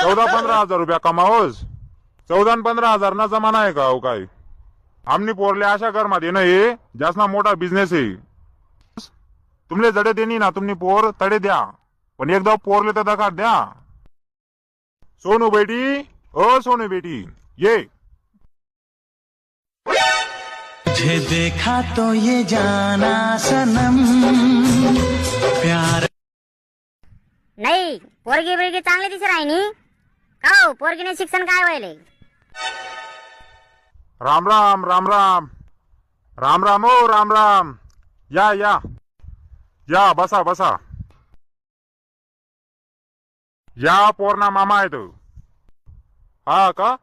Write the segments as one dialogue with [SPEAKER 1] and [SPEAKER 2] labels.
[SPEAKER 1] 14-15 हजार रुपया कमावस. 14-15 हजार ना जमाना आहे का हो काय. आमनी पोरले अशा घरमध्ये नाही ज्यासना मोठा बिझनेस आहे. तुमले जडे देनी ना तुमनी पोर तडे द्या, पण एकदा पोरले तर दकार द्या. सोनू बेटी, ओ सोनू बेटी, ये.
[SPEAKER 2] तुझे देखा तो ये जाना सनम प्यार.
[SPEAKER 3] नाही पोरगी बिरगी चांगली दिसत राहिनी का हो. पोरगीने शिक्षण काय व्हायले.
[SPEAKER 1] राम राम राम राम राम राम ओ राम राम. या या या, बसा बसा. या पोरना मामा आहे तो. हा का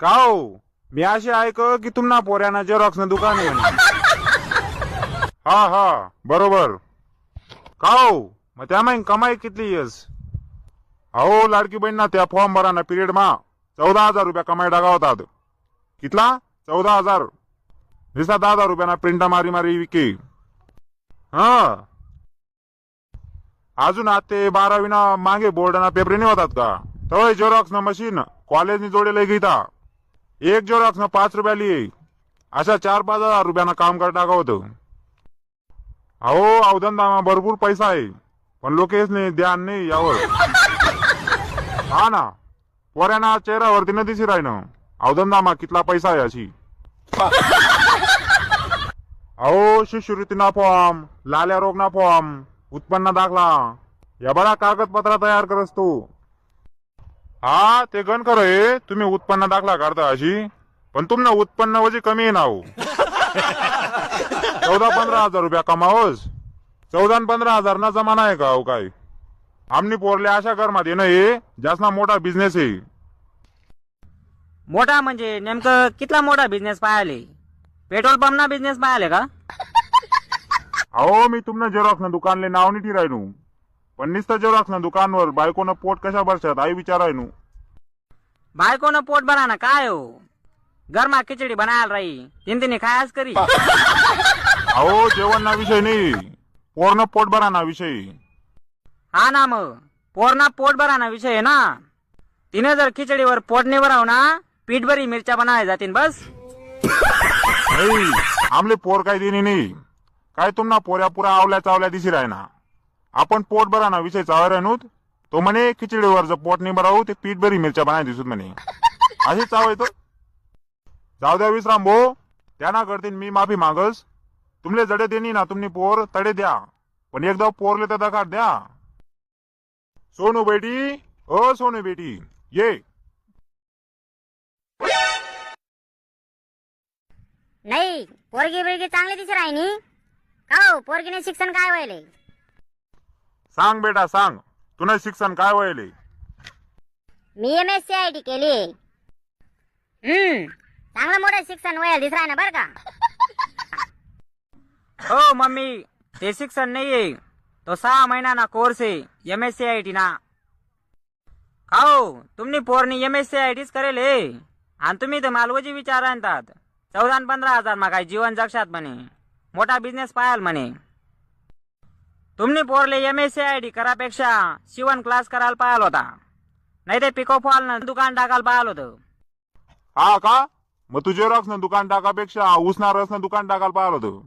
[SPEAKER 1] हो. मी अशी ऐक की तुम्हाला पोऱ्याना जेरॉक्स न दुकान आहे म्हणे. हा बरोबर. का हो मग त्यामाईन कमाई कितली येस. अहो लाडकी बहीण ना त्या फॉर्म भराना पिरियड मा 14,000 रुपया कमाई डागा होतात. कितला 14,000. दिसा 10,000 रुपयाना प्रिंटा मारी मारी विके. हा अजून आता ते 12वी ना मागे बोर्डाना पेपर नाही होतात का. तवय जेरॉक्स न मशीन कॉलेजनी जोडेला घेता. एक जेरॉक्स न 5 रुपया लिये. अशा 4-5 हजार रुपयाना काम कर टाका होतं. अहो अवधंदामा भरपूर पैसा आहे, पण लोकेच नाही ध्यान नाही यावर. हा ना पोऱ्याना चेहऱ्यावरती न दिसी राहिनं अवधंदामा कितला पैसा आहे अशी. अहो शिष्यवृत्तीना फॉर्म, लाल्या रोगना फॉर्म, उत्पन्न दाखला या बडा कागदपत्र तयार करस तू. हा ते गण खरंय तुम्ही उत्पन्न दाखला काढता अशी, पण तुमना उत्पन्न वजी कमी आहे ना हो. 14-15 हजार रुपया कमावस. 14-15 हजार ना जमाना आहे का हो काय. आमनी पोरले अशा घरमध्ये नाही ज्यासना मोठा बिझनेस आहे.
[SPEAKER 4] मोठा म्हणजे नेमकं कितला मोठा बिझनेस पाहायले. पेट्रोल पंप ना बिझनेस पाहायले का.
[SPEAKER 1] अहो मी तुमनं जेरॉक्स ना दुकानले नाव नाही राहिनू, पण नुसतं जेरॉक्स ना दुकानवर बायकोनं पोट कशा भरशात आई विचारायनू.
[SPEAKER 4] बायकोनं पोट भराना काय हो. गरमा खिचडी बनायला राही तीन खायाच करी.
[SPEAKER 1] अहो जेवण ना विषय नाही, पोरनं पोट भराना विषय.
[SPEAKER 4] हा ना मग पोरना पोट भराना विषय आहे ना. तिने जर खिचडीवर पोट नाही भराव ना पीठ भरी मिरच्या बनाय जातीन बस.
[SPEAKER 1] नाही आमले पोर काय देणी नाही काय. तुमना पोऱ्या पुरा आवल्या चावल्या दिसी राहिना. आपण पोट भराना विषय चावर राहनूत. तो म्हणे खिचडीवर जर पोट नाही भरावू ते पीठ भरी मिरच्या बनाय दिसूत म्हणे. अशी चाव येतो. जाऊ द्या विश्राम भो, त्यांना करतीन मी माफी मागस. तुमले जडे देनी ना तुमनी पोर तडे द्या, पण एकदा पोरले तर दकार द्या. सोनू बेटी, ओ सोनू बेटी, ये.
[SPEAKER 3] नाही पोरगी बिरगी चांगली दिसत राहिनी का हो. पोरगीने शिक्षण काय व्हायले.
[SPEAKER 1] सांग बेटा सांग, तुला शिक्षण काय व्हायले.
[SPEAKER 3] मी MSc केली. चांगलं मोठं शिक्षण व्हायला दिसत राहिना बरं का.
[SPEAKER 4] हो मम्मी ते शिक्षण नाहीये, तो 6 महिना कोर्स आहे MSc ना. हो तुम्ही पोरनी MSc करेल आणि तुम्ही तर मालवजी विचार आणतात. 14-15 हजार मा काय जीवन जगशात म्हणे. मोठा बिझनेस पाहाल म्हणे. तुम्ही पोरले MSc करापेक्षा शिवण क्लास करायला पाहाल होता, नाही ते पिको फॉल न दुकान टाकायला पाहाल होतं.
[SPEAKER 1] हा का मग तू जेरॉक्स न दुकान टाकापेक्षा उसना रस न दुकान टाकायला पाहिलं होतं.